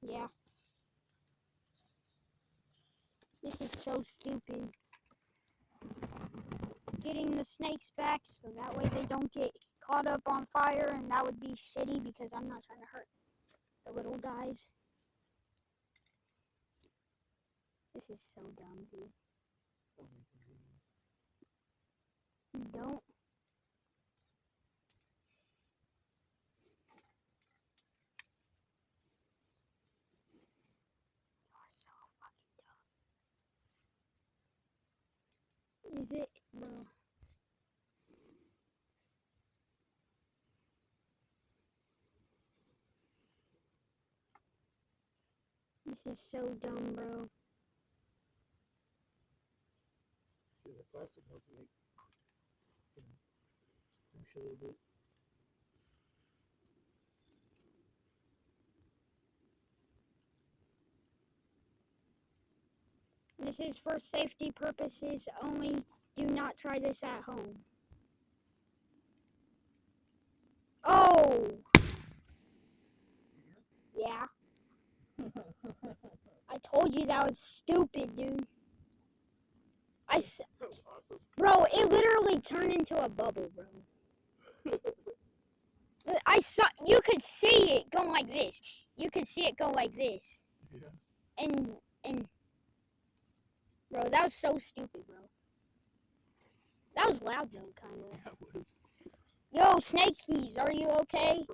Yeah. This is so stupid. Getting the snakes back so that way they don't get caught up on fire, and that would be shitty because I'm not trying to hurt the little guys. This is so dumb, dude. Don't. You're so fucking dumb. Is it, bro? This is so dumb, bro. Yeah, the plastic ones make I'm sure they do. This is for safety purposes only. Do not try this at home. Oh! Yeah. I told you that was stupid, dude. That was awesome. Bro, it literally turned into a bubble, bro. I saw, you could see it go like this. You could see it go like this. Yeah. And, bro, that was so stupid, bro. That was loud, though, kind of. That was. Yo, Snakies, are you okay?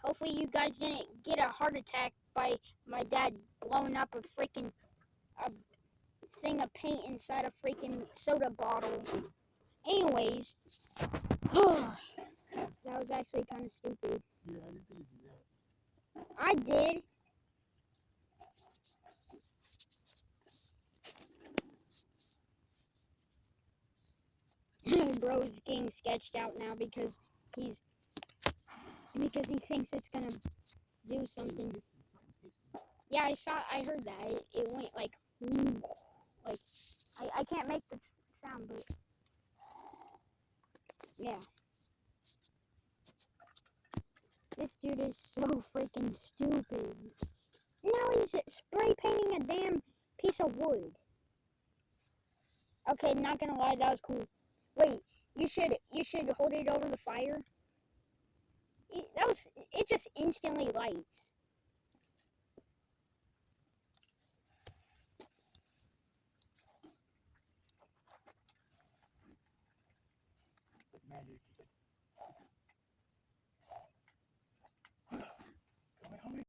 Hopefully you guys didn't get a heart attack by my dad blowing up a freaking thing of paint inside a freaking soda bottle. Anyways, that was actually kind of stupid. Yeah, I didn't think you'd do that. I did. Bro's getting sketched out now because he thinks it's gonna do something. Yeah, I heard that. It went like I can't make the sound, but yeah. This dude is so freaking stupid. Now he's spray painting a damn piece of wood. Okay, not gonna lie, that was cool. Wait, you should hold it over the fire. It just instantly lights.